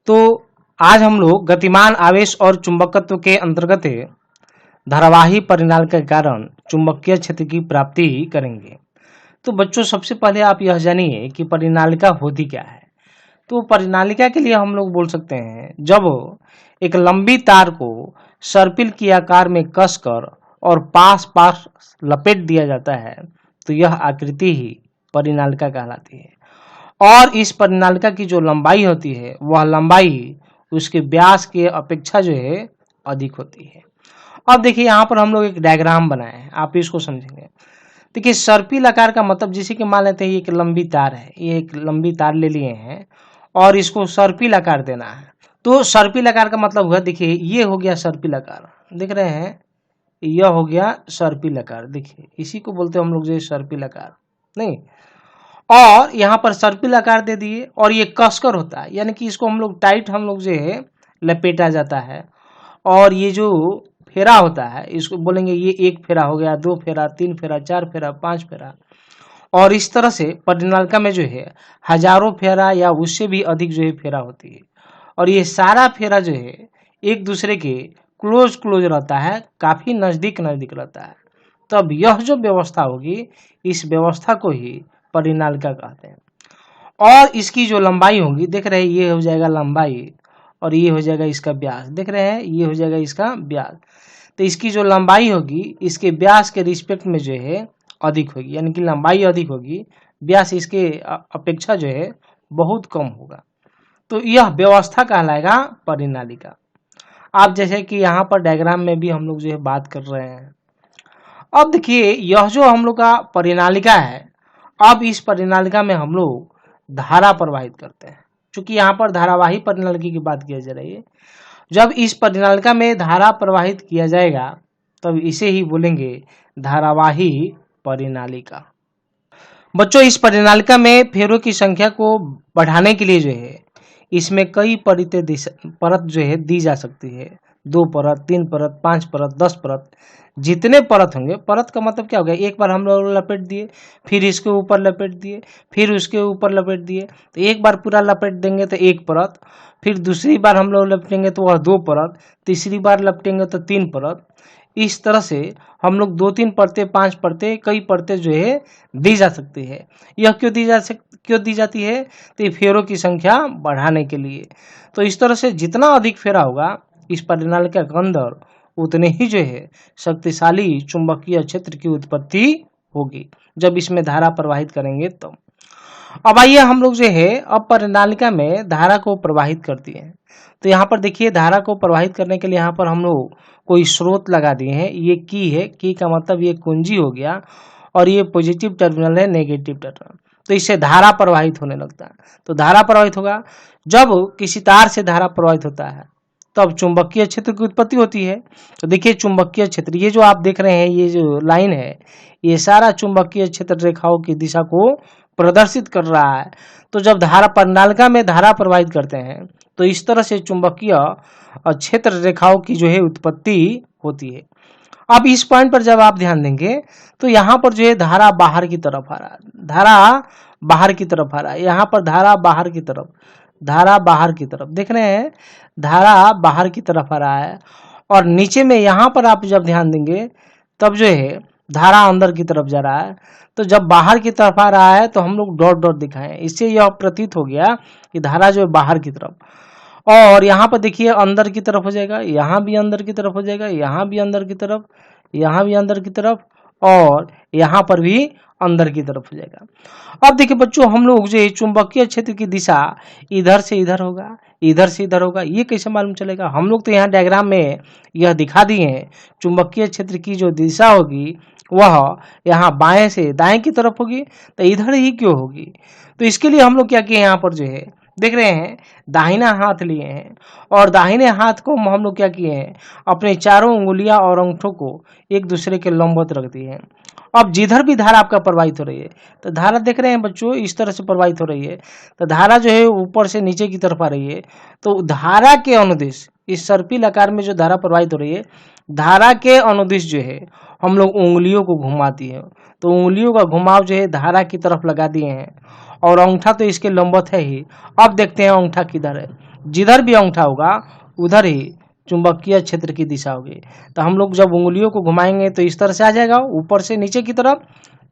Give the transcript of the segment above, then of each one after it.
तो आज हम लोग गतिमान आवेश और चुंबकत्व के अंतर्गत धारावाही परिनालिका के कारण चुंबकीय क्षेत्र की प्राप्ति करेंगे। तो बच्चों सबसे पहले आप यह जानिए कि परिनालिका होती क्या है। तो परिनालिका के लिए हम लोग बोल सकते हैं जब एक लंबी तार को सर्पिल के आकार में कसकर और पास पास लपेट दिया जाता है तो यह आकृति ही परिनालिका कहलाती है। और इस परिनालिका की जो लंबाई होती है वह लंबाई उसके व्यास के अपेक्षा जो है अधिक होती है। अब देखिए यहाँ पर हम लोग एक डायग्राम बनाए हैं, आप इसको समझेंगे। देखिए सर्पिल आकार का मतलब जैसे कि मान लेते हैं ये एक लंबी तार है, ये एक लंबी तार ले लिए हैं और इसको सर्पिल आकार देना है। तो सर्पिल आकार का मतलब हुआ, देखिए ये हो गया सर्पिल आकार, देख रहे हैं, यह हो गया सर्पिल आकार। देखिए इसी को बोलते हैं हम लोग जो सर्पिल आकार, नहीं, और यहाँ पर सर्पिल आकार दे दिए और ये कसकर होता है, यानी कि इसको हम लोग टाइट हम लोग जो है लपेटा जाता है। और ये जो फेरा होता है इसको बोलेंगे ये एक फेरा हो गया, दो फेरा, तीन फेरा, चार फेरा, पांच फेरा। और इस तरह से परिनालिका में जो है हजारों फेरा या उससे भी अधिक जो है फेरा होती है। और ये सारा फेरा जो है एक दूसरे के क्लोज रहता है, काफी नजदीक रहता है। तब यह जो व्यवस्था होगी इस व्यवस्था को ही परिनालिका कहते हैं। और इसकी जो लंबाई होगी, देख रहे हैं ये हो जाएगा लंबाई और ये हो जाएगा इसका व्यास, देख रहे हैं ये हो जाएगा इसका व्यास। तो इसकी जो लंबाई होगी इसके व्यास के रिस्पेक्ट में जो है अधिक होगी, यानी कि लंबाई अधिक होगी, व्यास इसके अपेक्षा जो है बहुत कम होगा। तो यह व्यवस्था कहलाएगा परिनालिका। आप जैसे कि यहाँ पर डायग्राम में भी हम लोग जो है बात कर रहे हैं। अब देखिए यह जो हम लोग का परिनालिका है, अब इस परिनालिका में हम लोग धारा प्रवाहित करते हैं। चूंकि यहाँ पर धारावाही परिनालिका की बात की जा रही है, जब इस परिनालिका में धारा प्रवाहित किया जाएगा तब इसे ही बोलेंगे धारावाही परिनालिका। बच्चों इस परिनालिका में फेरों की संख्या को बढ़ाने के लिए जो है इसमें कई परत जो है दी जा सकती है। 2 परत, 3 परत, 5 परत, 10 परत, जितने परत होंगे। परत का मतलब क्या हो गया, एक बार हम लोग लपेट दिए, फिर इसके ऊपर लपेट दिए, फिर उसके ऊपर लपेट दिए, तो एक बार पूरा लपेट देंगे तो 1 परत, फिर दूसरी बार हम लोग लपेटेंगे तो वह 2 परत, तीसरी बार लपेटेंगे तो 3 परत। इस तरह से हम लोग 2-3 परतें, 5 परतें, कई परतें जो है दी जा सकती है। यह क्यों दी जाती है, तो ये फेरों की संख्या बढ़ाने के लिए। तो इस तरह से जितना अधिक फेरा होगा इस परिनालिका के अंदर उतने ही जो है शक्तिशाली चुंबकीय क्षेत्र की उत्पत्ति होगी जब इसमें धारा प्रवाहित करेंगे तो। अब आइए हम लोग जो है अब परिनालिका में धारा को प्रवाहित करती है। तो यहाँ पर देखिए धारा को प्रवाहित करने के लिए यहाँ पर हम लोग कोई स्रोत लगा दिए हैं। ये की है, की का मतलब ये कुंजी हो गया और ये पॉजिटिव टर्मिनल है, नेगेटिव टर्मिनल। तो इससे धारा प्रवाहित होने लगता है। तो धारा प्रवाहित होगा, जब किसी तार से धारा प्रवाहित होता है तब चुंबकीय क्षेत्र की उत्पत्ति होती है। तो देखिए चुंबकीय क्षेत्र, ये जो आप देख रहे हैं ये जो लाइन है ये सारा चुंबकीय क्षेत्र रेखाओं की दिशा को प्रदर्शित कर रहा है। तो जब धारा परिनालिका में धारा प्रवाहित करते हैं तो इस तरह से चुंबकीय क्षेत्र रेखाओं की जो है उत्पत्ति होती है। अब इस पॉइंट पर जब आप ध्यान देंगे तो यहाँ पर जो है धारा बाहर की तरफ आ रहा है, धारा बाहर की तरफ आ रहा है। यहाँ पर धारा बाहर की तरफ, धारा बाहर की तरफ, देख रहे हैं धारा बाहर की तरफ आ रहा है। और नीचे में यहाँ पर आप जब ध्यान देंगे तब जो है धारा अंदर की तरफ जा रहा है। तो जब बाहर की तरफ आ रहा है तो हम लोग डॉट डॉट दिखाएं, इससे यह प्रतीत हो गया कि धारा जो है बाहर की तरफ। और यहाँ पर देखिए अंदर की तरफ हो जाएगा, यहाँ भी अंदर की तरफ हो जाएगा, यहाँ भी अंदर की तरफ, यहाँ भी अंदर की तरफ, और यहाँ पर भी अंदर की तरफ हो जाएगा। अब देखिए बच्चों हम लोग जो चुंबकीय क्षेत्र की दिशा इधर से इधर होगा, इधर से इधर होगा, ये कैसे मालूम चलेगा। हम लोग तो यहाँ डायग्राम में यह दिखा दिए हैं चुंबकीय क्षेत्र की जो दिशा होगी वह यहाँ बाएं से दाएं की तरफ होगी, तो इधर ही क्यों होगी। तो इसके लिए हम लोग क्या किए, यहाँ पर जो है देख रहे हैं दाहिना हाथ लिए हैं और दाहिने हाथ को हम लोग क्या किए हैं अपने चारों उंगलियां और अंगूठों को एक दूसरे के लंबवत रख दिए हैं। अब जिधर भी धारा आपका प्रवाहित हो रही है, तो धारा देख रहे हैं बच्चों इस तरह से प्रवाहित हो रही है, तो धारा जो है ऊपर से नीचे की तरफ आ रही है। तो धारा के अनुदिश, इस सर्पिल आकार में जो धारा प्रवाहित हो रही है, धारा के अनुदिश जो है हम लोग उंगलियों को घुमाती है। तो उंगलियों का घुमाव जो है धारा की तरफ लगा दिए हैं और अंगूठा तो इसके लंबवत है ही। अब देखते हैं अंगूठा किधर है। जिधर भी अंगूठा होगा उधर ही चुंबकीय क्षेत्र की दिशा होगी। तो हम लोग जब उंगलियों को घुमाएंगे तो इस तरह से आ जाएगा ऊपर से नीचे की तरफ,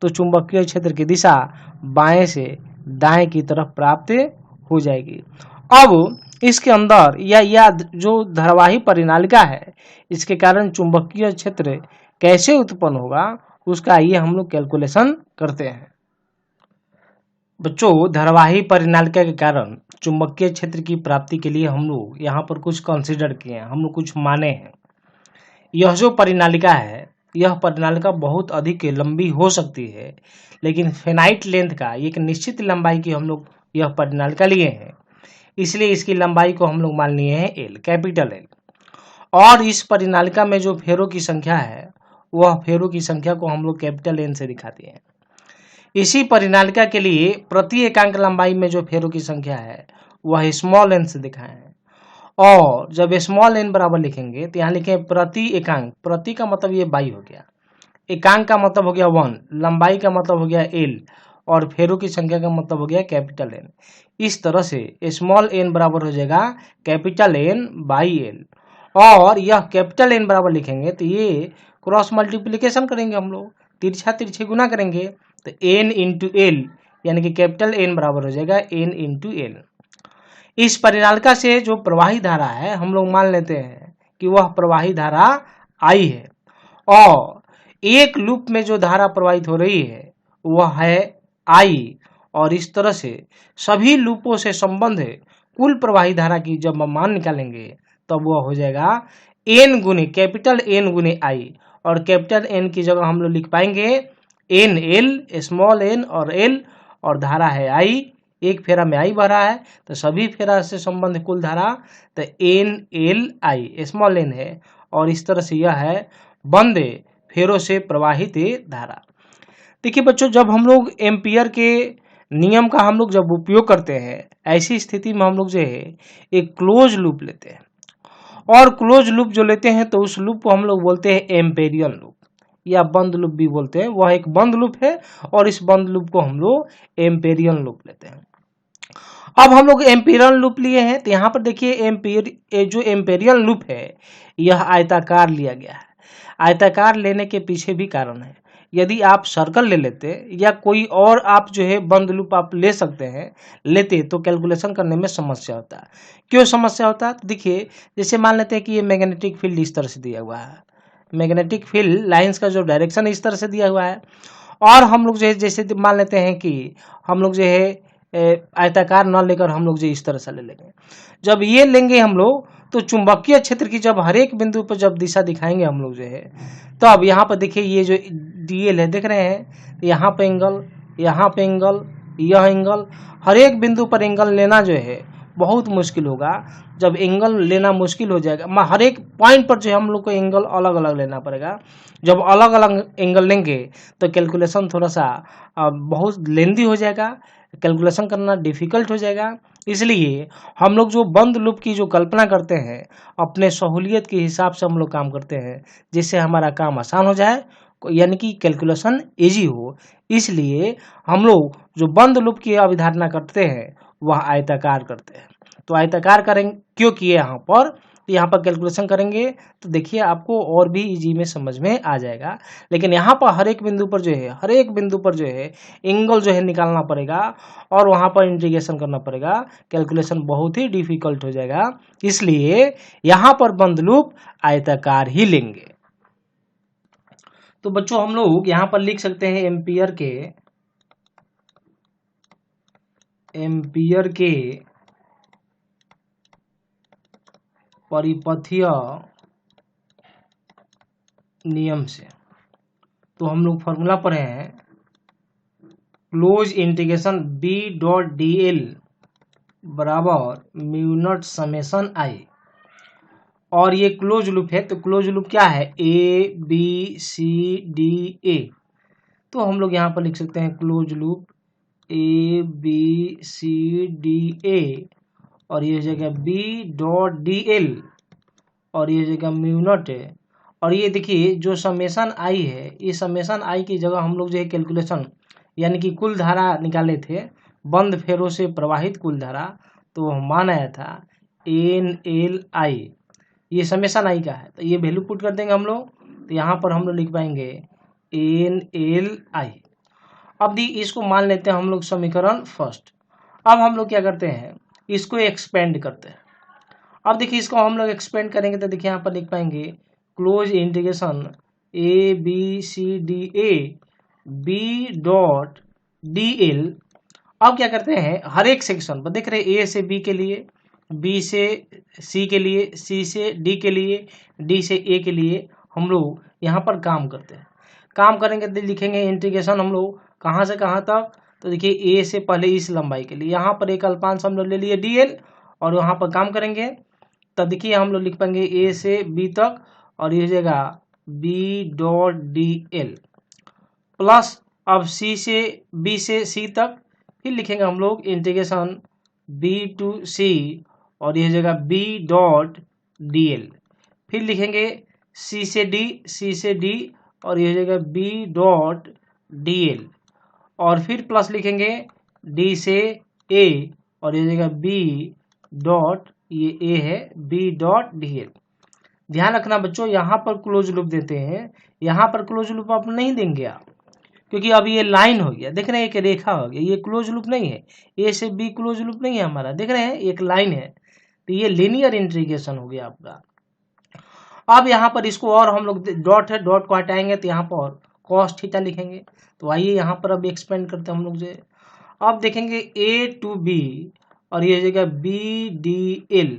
तो चुंबकीय क्षेत्र की दिशा बाएं से दाएं की तरफ प्राप्त हो जाएगी। अब इसके अंदर या जो धारावाही परिनालिका है, इसके कारण चुंबकीय क्षेत्र कैसे उत्पन्न होगा उसका आइए हम लोग कैलकुलेशन करते हैं। बच्चों, धारावाही परिनालिका के कारण चुंबकीय क्षेत्र की प्राप्ति के लिए हम लोग यहाँ पर कुछ कंसीडर किए हैं, हम लोग कुछ माने हैं। यह जो परिनालिका है, यह परिनालिका बहुत अधिक लंबी हो सकती है, लेकिन फेनाइट लेंथ का एक निश्चित लंबाई की हम लोग यह परिनालिका लिए हैं, इसलिए इसकी लंबाई को हम लोग मान लिए हैं एल, कैपिटल एल। और इस परिनालिका में जो फेरों की संख्या है, वह फेरों की संख्या को हम लोग कैपिटल एन से दिखाते हैं। इसी परिनालिका के लिए प्रति एकांक लंबाई में जो फेरों की संख्या है वह स्मॉल एन से दिखाए हैं। और जब स्मॉल एन बराबर लिखेंगे तो यहाँ लिखें प्रति एकांक, प्रति का मतलब ये बाई हो गया, एकांक का मतलब हो गया 1, लंबाई का मतलब हो गया एल, और फेरों की संख्या का मतलब हो गया कैपिटल एन। इस तरह से स्मॉल एन बराबर हो जाएगा कैपिटल एन बाई एल। और यह कैपिटल एन बराबर लिखेंगे तो ये क्रॉस मल्टीप्लिकेशन करेंगे हम लोग, तिरछा तिरछे गुना करेंगे, तो एन इंटू एल यानी कि कैपिटल एन बराबर हो जाएगा एन इंटू एल। इस परिनालिका से जो प्रवाही धारा है हम लोग मान लेते हैं कि वह प्रवाही धारा आई है, और एक लूप में जो धारा प्रवाहित हो रही है वह है आई, और इस तरह से सभी लूपों से संबंध कुल प्रवाही धारा की जब हम मान निकालेंगे तब वह हो जाएगा एन गुने कैपिटल एन गुने आई, और कैपिटल एन की जगह हम लोग लिख पाएंगे एन एल, स्मॉल एन और एल, और धारा है आई, एक फेरा में आई बह रहा है तो सभी फेरा से संबंध कुल धारा तो N L I small N है, और इस तरह से यह है बंद फेरों से प्रवाहित धारा। देखिए बच्चों, जब हम लोग एम्पियर के नियम का हम लोग जब उपयोग करते हैं, ऐसी स्थिति में हम लोग जो है एक क्लोज लूप लेते हैं, और क्लोज लूप जो लेते हैं तो उस लूप को हम लोग बोलते हैं एम्पेरियल लूप या बंद लूप भी बोलते हैं। वह एक बंद लूप है और इस बंद लूप को हम लोग एम्पेरियल लूप लेते हैं। अब हम लोग एम्पेरियल लूप लिए हैं तो यहाँ पर देखिए जो एम्पेरियल लूप है यह आयताकार लिया गया है। आयताकार लेने के पीछे भी कारण है। यदि आप सर्कल ले लेते या कोई और आप जो है बंद लूप आप ले सकते हैं लेते तो कैलकुलेशन करने में समस्या होता है। क्यों समस्या होता है? तो देखिए, जैसे मान लेते हैं कि ये मैग्नेटिक फील्ड इस तरह से दिया हुआ है, मैग्नेटिक फील्ड लाइंस का जो डायरेक्शन इस तरह से दिया हुआ है, और हम लोग जो है जैसे मान लेते हैं कि हम लोग जो है आयताकार न लेकर हम लोग जो इस तरह से ले लेंगे। जब ये लेंगे हम लोग तो चुंबकीय क्षेत्र की जब हर एक बिंदु पर जब दिशा दिखाएंगे हम लोग जो है, तो अब यहाँ पर देखिए ये जो डीएल है देख रहे हैं, यहाँ पे एंगल, यहाँ पे एंगल, यह एंगल, हर एक बिंदु पर एंगल लेना जो है बहुत मुश्किल होगा। जब एंगल लेना मुश्किल हो जाएगा, हर एक पॉइंट पर जो है हम लोग को एंगल अलग अलग लेना पड़ेगा। जब अलग अलग एंगल लेंगे तो कैलकुलेशन थोड़ा सा बहुत लेंदी हो जाएगा, कैलकुलेशन करना डिफिकल्ट हो जाएगा। इसलिए हम लोग जो बंद लूप की जो कल्पना करते हैं अपने सहूलियत के हिसाब से हम लोग काम करते हैं, जिससे हमारा काम आसान हो जाए, यानी कि कैलकुलेशन इजी हो। इसलिए हम लोग जो बंद लूप की अवधारणा करते हैं वह आयताकार करते हैं। तो आयताकार करेंगे क्यों किए यहाँ पर, यहाँ पर कैलकुलेशन करेंगे तो देखिए आपको और भी इजी में समझ में आ जाएगा। लेकिन यहाँ पर हर एक बिंदु पर जो है हर एक बिंदु पर जो है एंगल जो है निकालना पड़ेगा और वहाँ पर इंटीग्रेशन करना पड़ेगा, कैलकुलेशन बहुत ही डिफिकल्ट हो जाएगा। इसलिए यहाँ पर बंद लूप आयताकार ही लेंगे। तो बच्चों हम लोग यहाँ पर लिख सकते हैं एम्पियर के परिपथीय नियम से। तो हम लोग फॉर्मूला पढ़े हैं close integration B dot D L बराबर म्यू नॉट समेशन आई, और ये क्लोज लूप है। तो क्लोज लूप क्या है, ए बी सी डी ए। तो हम लोग यहाँ पर लिख सकते हैं close loop A B C D A, और ये हो जाएगा बी डॉट डी एल, और ये हो जाएगा म्यू नॉट है। और ये देखिए जो समेशन आई है, ये समेशन आई की जगह हम लोग जो है कैलकुलेशन यानी कि कुल धारा निकाले थे, बंद फेरों से प्रवाहित कुल धारा, तो मान आया था NLI, ये समेशन आई का है, तो ये वैल्यू पुट कर देंगे हम लोग, तो यहाँ पर हम लोग लिख पाएंगे NLI। अब दी इसको मान लेते हैं हम लोग समीकरण फर्स्ट। अब हम लोग क्या करते हैं, इसको एक्सपेंड करते हैं। अब देखिए इसको हम लोग एक्सपेंड करेंगे तो देखिए यहाँ पर लिख पाएंगे क्लोज इंटीग्रेशन ABCDA B.DL। अब क्या करते हैं, हर एक सेक्शन पर देख रहे हैं, A से B के लिए, B से C के लिए, C से D के लिए, D से A के लिए हम लोग यहाँ पर काम करते हैं। काम करेंगे तो लिखेंगे इंटीग्रेशन हम लोग कहाँ से कहाँ तक, तो देखिए A से पहले इस लंबाई के लिए यहाँ पर एक अल्पांश हम लोग ले लिए DL, और यहाँ पर काम करेंगे तब देखिए हम लोग लिख पाएंगे A से B तक, और ये हो जाएगा B.DL प्लस अब C से B से C तक, फिर लिखेंगे हम लोग इंटीग्रेशन B to C, और ये हो जाएगा B.DL। फिर लिखेंगे C से D, C से D, और ये हो जाएगा B.DL, और फिर प्लस लिखेंगे D से A, और ये हो जाएगा ये A है B.DL। ध्यान रखना बच्चों, यहाँ पर क्लोज लूप देते हैं, यहाँ पर क्लोज लूप आप नहीं देंगे आप, क्योंकि अब ये लाइन हो गया, देख रहे हैं एक रेखा हो गया, ये क्लोज लूप नहीं है, A से B क्लोज लूप नहीं है हमारा, देख रहे हैं एक लाइन है, तो ये लीनियर इंटीग्रेशन हो गया आपका। अब यहाँ पर इसको और हम लोग डॉट है, डॉट को हटाएंगे तो यहाँ पर cos थीटा लिखेंगे। तो आइए यहाँ पर अब एक्सपेंड करते हैं हम लोग जो, अब देखेंगे A to B, और ये हो जाएगा B.DL,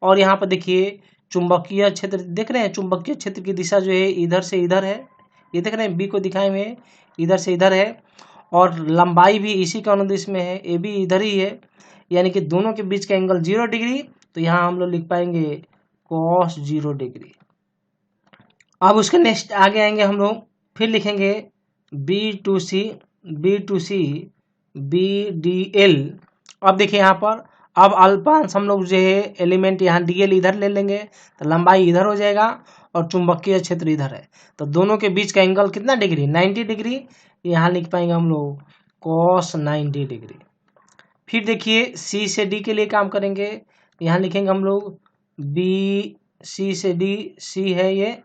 और यहाँ पर देखिए चुंबकीय क्षेत्र देख रहे हैं, चुंबकीय क्षेत्र की दिशा जो है इधर से इधर है, ये देख रहे हैं B को दिखाए हुए इधर से इधर है, और लंबाई भी इसी का अनुदिश में है, AB इधर ही है, यानी कि दोनों के बीच का एंगल 0 डिग्री, तो यहाँ हम लोग लिख पाएंगे cos 0 डिग्री। अब उसके नेक्स्ट आगे आएंगे हम लोग, फिर लिखेंगे B to C B.DL। अब देखिए यहाँ पर अब अल्पांश हम लोग जो है एलिमेंट यहाँ DL इधर ले लेंगे, तो लंबाई इधर हो जाएगा, और चुंबकीय क्षेत्र इधर है, तो दोनों के बीच का एंगल कितना डिग्री, 90 डिग्री, यहाँ लिख पाएंगे हम लोग cos 90 डिग्री। फिर देखिए C से D के लिए काम करेंगे, यहाँ लिखेंगे हम लोग C से D, C है ये,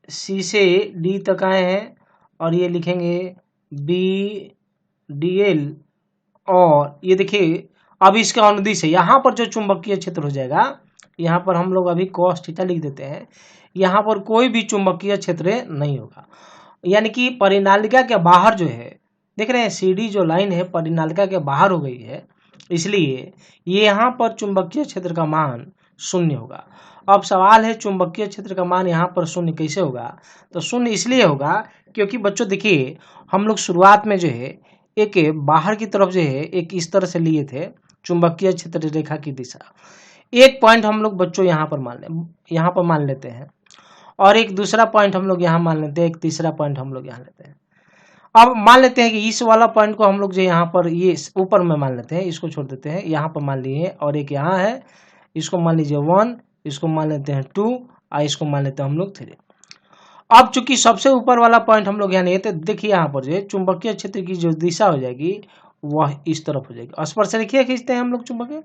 C से D तक आए हैं, और ये लिखेंगे B.DL, और ये देखिए अब इसका अनुदिश है, यहाँ पर जो चुंबकीय क्षेत्र हो जाएगा, यहाँ पर हम लोग अभी cos थीटा लिख देते हैं, यहाँ पर कोई भी चुंबकीय क्षेत्र नहीं होगा, यानी कि परिनालिका के बाहर जो है, देख रहे हैं CD जो लाइन है परिनालिका के बाहर हो गई है, इसलिए ये यहाँ पर चुंबकीय क्षेत्र का मान 0 होगा। अब सवाल है चुंबकीय क्षेत्र का मान यहाँ पर 0 कैसे होगा, तो 0 इसलिए होगा क्योंकि बच्चों देखिए हम लोग शुरुआत में जो है एक बाहर की तरफ जो है एक इस तरह से लिए थे चुंबकीय क्षेत्र रेखा की दिशा, एक पॉइंट हम लोग बच्चों यहाँ पर मान लेते हैं, और एक दूसरा पॉइंट हम लोग यहाँ मान लेते हैं, एक तीसरा पॉइंट हम लोग यहाँ लेते हैं। अब मान लेते हैं कि इस वाला पॉइंट को हम लोग जो यहाँ पर ये ऊपर में मान लेते हैं, इसको छोड़ देते हैं, यहाँ पर मान लिए, और एक यहाँ है, इसको मान लीजिए 1, इसको मान लेते हैं 2, और इसको मान लेते हैं हम लोग 3। अब चूंकि सबसे ऊपर वाला पॉइंट हम लोग यहाँ नहीं है, तो देखिए यहाँ पर जो चुंबकीय क्षेत्र की जो दिशा हो जाएगी वह इस तरफ हो जाएगी। स्पर्श रेखा खींचते हैं हम लोग चुंबकीय,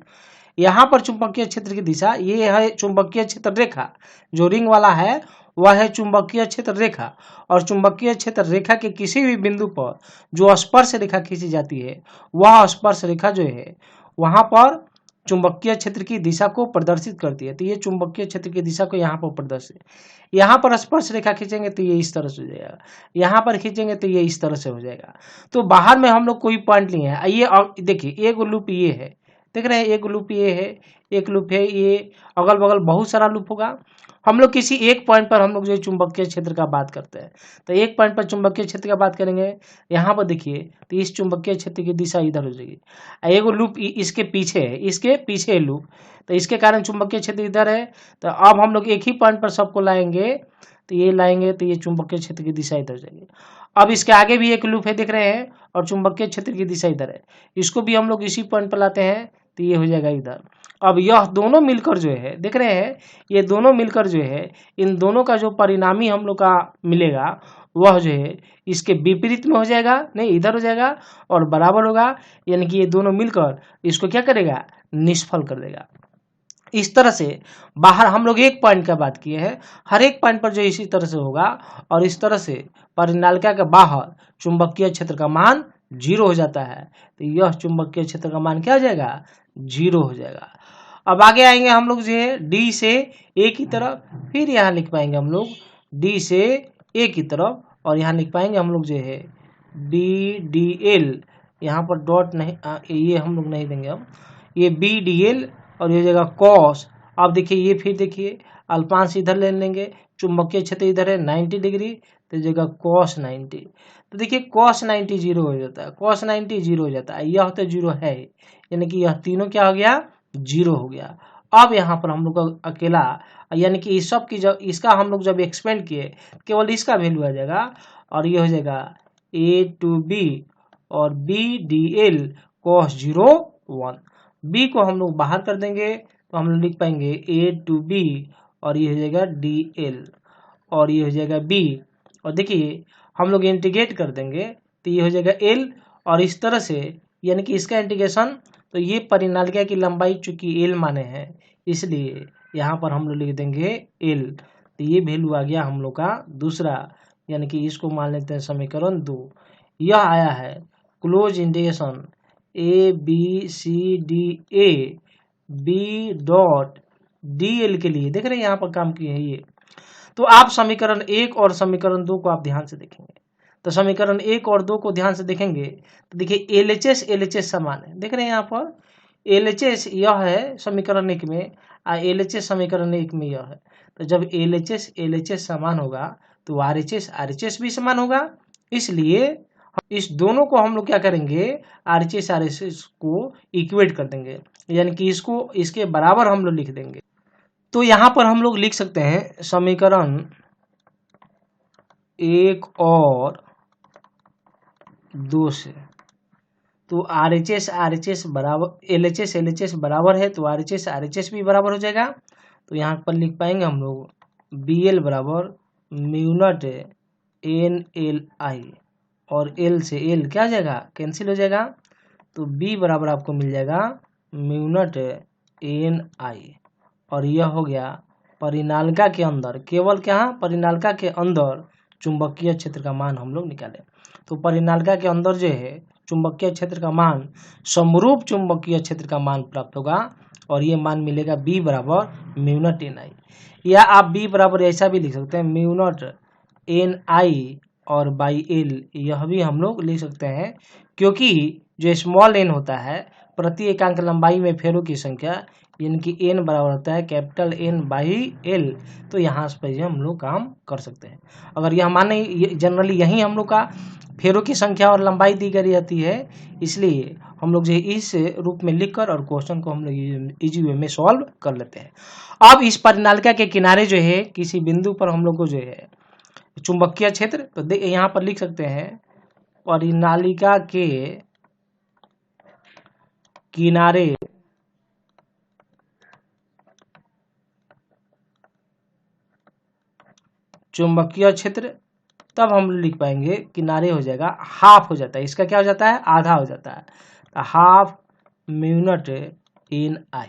यहाँ पर चुंबकीय क्षेत्र की दिशा ये है चुंबकीय क्षेत्र रेखा, जो रिंग वाला है वह है चुंबकीय क्षेत्र रेखा, और चुंबकीय क्षेत्र रेखा के किसी भी बिंदु पर जो स्पर्श रेखा खींची जाती है वह स्पर्श रेखा जो है वहां पर चुंबकीय क्षेत्र की दिशा को प्रदर्शित करती है। तो ये चुंबकीय क्षेत्र की दिशा को यहाँ पर प्रदर्शित, यहाँ पर स्पर्श रेखा खींचेंगे तो ये इस तरह से हो जाएगा, यहाँ पर खींचेंगे तो ये इस तरह से हो जाएगा। तो बाहर में हम लोग कोई पॉइंट नहीं है, ये देखिए एक लूप ये है, देख रहे हैं एक लूप ये है, एक लूप है ये, अगल बगल बहुत सारा लूप होगा। हम लोग किसी एक पॉइंट पर हम लोग जो चुंबकीय क्षेत्र का बात करते हैं, तो एक पॉइंट पर चुंबकीय क्षेत्र का बात करेंगे, यहाँ पर देखिए तो इस चुंबकीय क्षेत्र की दिशा इधर हो जाएगी, एक लूप इसके पीछे है, इसके पीछे लूप, तो इसके कारण चुंबकीय क्षेत्र इधर है। तो अब हम लोग एक ही पॉइंट पर सबको लाएंगे, तो ये लाएंगे तो ये चुंबकीय क्षेत्र की दिशा इधर जाएगी। अब इसके आगे भी एक लूप है देख रहे हैं, और चुंबकीय क्षेत्र की दिशा इधर है, इसको भी हम लोग इसी पॉइंट पर लाते हैं तो ये हो जाएगा इधर। अब यह दोनों मिलकर जो है देख रहे हैं, ये दोनों मिलकर जो है इन दोनों का जो परिणामी हम लोग का मिलेगा वह जो है इसके विपरीत में हो जाएगा, नहीं इधर हो जाएगा और बराबर होगा, यानी कि ये दोनों मिलकर इसको क्या करेगा, निष्फल कर देगा। इस तरह से बाहर हम लोग एक पॉइंट का बात किए हैं, हर एक पॉइंट पर जो इसी तरह से होगा और इस तरह से परिनालिका के बाहर चुंबकीय क्षेत्र का मान 0 हो जाता है। तो यह चुंबकीय क्षेत्र का मान क्या हो जाएगा, 0 हो जाएगा। अब आगे आएंगे हम लोग जो है डी से ए की तरफ, फिर यहाँ लिख पाएंगे हम लोग डी से ए की तरफ और यहाँ लिख पाएंगे हम लोग जो है डी डी एल, यहाँ पर डॉट नहीं, ये हम लोग नहीं देंगे, अब ये बी डी एल और ये जगह कॉस। अब देखिए ये फिर देखिए अल्पांश इधर ले लेंगे, चुंबकीय क्षेत्र इधर है 90 डिग्री, तो जगह कॉस 90, तो देखिए कॉस 90 0 हो जाता है, कॉस 90 0 हो जाता है, यह तो 0 है, यानी कि यह तीनों क्या हो गया, 0 हो गया। अब यहाँ पर हम लोग का अकेला, यानी कि इस सब की जब इसका हम लोग जब एक्सपेंड किए केवल इसका वैल्यू आ जाएगा और ये हो जाएगा ए टू बी और B D L cos 0 1। B को हम लोग बाहर कर देंगे तो हम लोग लिख पाएंगे ए टू बी और ये हो जाएगा डी एल और ये हो जाएगा बी, और देखिए हम लोग इंटीग्रेट कर देंगे तो ये हो जाएगा एल, और इस तरह से यानी कि इसका इंटीग्रेशन, तो ये परिनालिका की लंबाई चूंकि एल माने हैं इसलिए यहाँ पर हम लोग लिख देंगे एल, तो ये वैल्यू आ गया हम लोग का दूसरा, यानी कि इसको मान लेते हैं समीकरण 2। यह आया है close integration A B C D A B dot D L के लिए, देख रहे हैं यहाँ पर काम किए हैं ये। तो आप समीकरण 1 और समीकरण 2 को आप ध्यान से देखेंगे, तो समीकरण 1 और 2 को ध्यान से देखेंगे तो देखिए एलएचएस समान है, देख रहे हैं यहाँ पर एलएचएस यह है समीकरण 1 में, एलएचएस समीकरण 1 में यह है। तो जब एलएचएस समान होगा तो आरएचएस भी समान होगा, इसलिए इस दोनों को हम लोग क्या करेंगे, आरएचएस को इक्वेट कर देंगे, यानी कि इसको इसके बराबर हम लोग लिख देंगे। तो यहाँ पर हम लोग लिख सकते हैं समीकरण 1 और 2 से, तो आरएचएस बराबर एलएचएस बराबर है तो आरएचएस भी बराबर हो जाएगा। तो यहाँ पर लिख पाएंगे हम लोग बीएल बराबर म्यू नॉट एन एल आई, और एल से एल क्या हो जाएगा, कैंसिल हो जाएगा, तो बी बराबर आपको मिल जाएगा म्यू नॉट एन आई, और यह हो गया परिनालिका के अंदर, केवल क्या परिनालिका के अंदर चुंबकीय क्षेत्र का मान हम लोग निकाले। तो परिनालिका के अंदर जो है चुंबकीय क्षेत्र का मान समरूप चुंबकीय क्षेत्र का मान प्राप्त होगा और ये मान मिलेगा बी बराबर म्यू नॉट एन आई, या आप बी बराबर ऐसा भी लिख सकते हैं म्यू नॉट एन आई और बाई एल, यह भी हम लोग लिख सकते हैं, क्योंकि जो स्मॉल एन होता है प्रति एकांक लंबाई में फेरों की संख्या, यानी कि एन बराबर होता है कैपिटल एन बाई एल, तो यहाँ पर हम लोग काम कर सकते हैं। अगर यह माने जनरली यही हम लोग का फेरों की संख्या और लंबाई दी गई रहती है, इसलिए हम लोग जो इस रूप में लिखकर और क्वेश्चन को हम लोग इजी वे में सॉल्व कर लेते हैं। अब इस परिनालिका के किनारे जो है किसी बिंदु पर हम लोग को जो है चुंबकीय क्षेत्र, तो यहाँ पर लिख सकते हैं परिनालिका के किनारे चुंबकीय क्षेत्र, तब हम लिख पाएंगे किनारे हो जाएगा हाफ हो जाता है, इसका क्या हो जाता है, आधा हो जाता है, तो हाफ म्यू नॉट एन आई,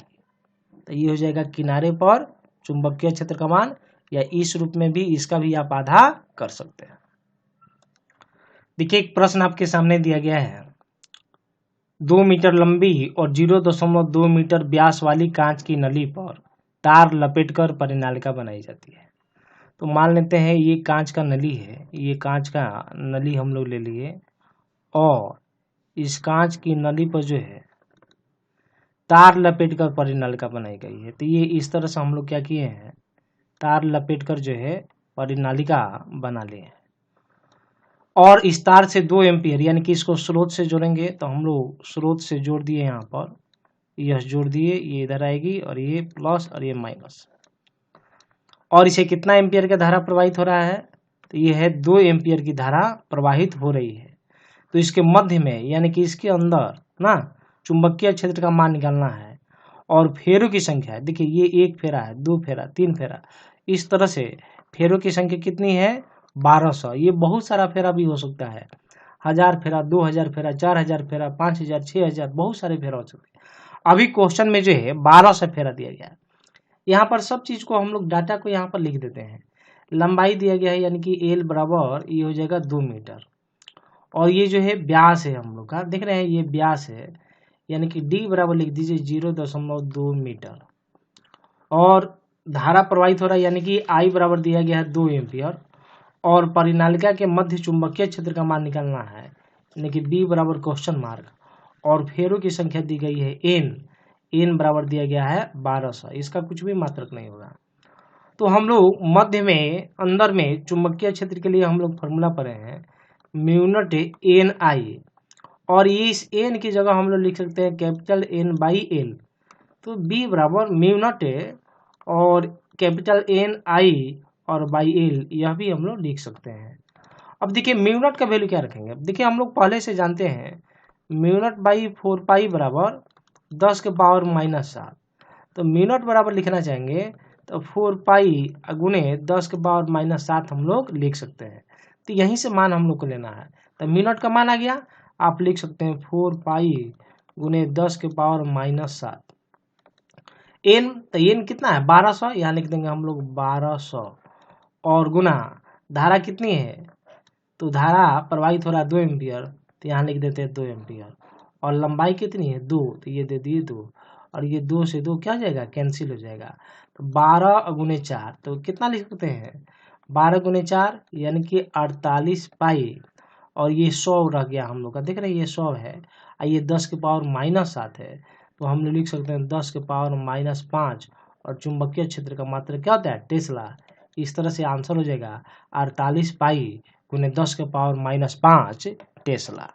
तो ये हो जाएगा किनारे पर चुंबकीय क्षेत्र का मान, या इस रूप में भी इसका भी आप आधा कर सकते हैं। देखिए एक प्रश्न आपके सामने दिया गया है, 2 मीटर लंबी और 0.2 मीटर व्यास वाली कांच की नली पर तार लपेटकर परिनालिका बनाई जाती है। तो मान लेते हैं ये कांच का नली है, ये कांच का नली हम लोग ले लिए और इस कांच की नली पर जो है तार लपेटकर परिनालिका बनाई गई है। तो ये इस तरह से हम लोग क्या किए हैं, तार लपेटकर जो है परिनालिका बना लिए, और इस तार से 2 एम्पियर, यानी कि इसको स्रोत से जोड़ेंगे, तो हम लोग स्रोत से जोड़ दिए, यहाँ पर यह जोड़ दिए, ये इधर आएगी और ये प्लस और ये माइनस, और इसे कितना एम्पियर का धारा प्रवाहित हो रहा है, तो ये है 2 एम्पियर की धारा प्रवाहित हो रही है। तो इसके मध्य में यानी कि इसके अंदर ना चुंबकीय क्षेत्र का मान निकालना है, और फेरों की संख्या देखिए ये 1 फेरा है, 2 फेरा, 3 फेरा, इस तरह से फेरों की संख्या कितनी है 1200, ये बहुत सारा फेरा भी हो सकता है, 1000 फेरा, 2000 फेरा, 4000 फेरा, 5000, 6000, बहुत सारे फेरा हो सकते हैं। अभी क्वेश्चन में जो है 1200 फेरा दिया गया है। यहाँ पर सब चीज को हम लोग डाटा को यहाँ पर लिख देते हैं। लंबाई दिया गया है यानी कि एल बराबर ये हो जाएगा 2 मीटर, और ये जो है व्यास है हम लोग का, देख रहे हैं ये व्यास है, यानी कि डी बराबर लिख दीजिए 0.2 मीटर। और धारा प्रवाहित हो रहा है यानी कि आई बराबर दिया गया है 2 एम्पियर, और परिनालिका के मध्य चुंबकीय क्षेत्र का मान निकालना है, यानी कि बी बराबर क्वेश्चन मार्क, और फेरों की संख्या दी गई है एन बराबर दिया गया है 1200, इसका कुछ भी मात्रक नहीं होगा। तो हम लोग मध्य में अंदर में चुंबकीय क्षेत्र के लिए हम लोग फॉर्मूला पढ़े हैं म्यू नॉट एन आई, और इस एन की जगह हम लोग लिख सकते हैं कैपिटल एन बाई एल। तो बी बराबर म्यू नॉट और कैपिटल एन आई और बाई एल, यह भी हम लोग लिख सकते हैं। अब देखिए म्यू नॉट का वैल्यू क्या रखेंगे। अब देखिए हम लोग पहले से जानते हैं म्यू नॉट बाई 4 पाई बराबर 10 के पावर -7, तो म्यू नॉट बराबर लिखना चाहेंगे तो 4 पाई गुने 10 के पावर -7 हम लोग लिख सकते हैं। तो यहीं से मान हम लोग को लेना है। तो म्यू नॉट का मान आ गया, आप लिख सकते हैं 4 पाई गुने 10 के पावर -7। एन, तो एन कितना है 1200, यहाँ लिख देंगे हम लोग 1200, और गुना धारा कितनी है, तो धारा प्रवाहित हो रहा है 2 एम्पियर, तो यहाँ लिख देते हैं 2 एम्पियर, और लंबाई कितनी है 2, तो ये दे दिए 2, और ये 2 से 2 क्या हो जाएगा, कैंसिल हो जाएगा। तो 12 गुने 4, तो कितना लिख सकते हैं 12 गुने 4 यानी कि 48 पाई, और ये 100 रह गया हम लोग का, देख रहे हैं ये 100 है, और ये 10 के पावर -7 है, तो हम लोग लिख सकते हैं 10 के पावर -5, और चुंबकीय क्षेत्र का मात्रक क्या होता है टेस्ला। इस तरह से आंसर हो जाएगा 48 पाई गुने 10 के पावर -5 टेस्ला।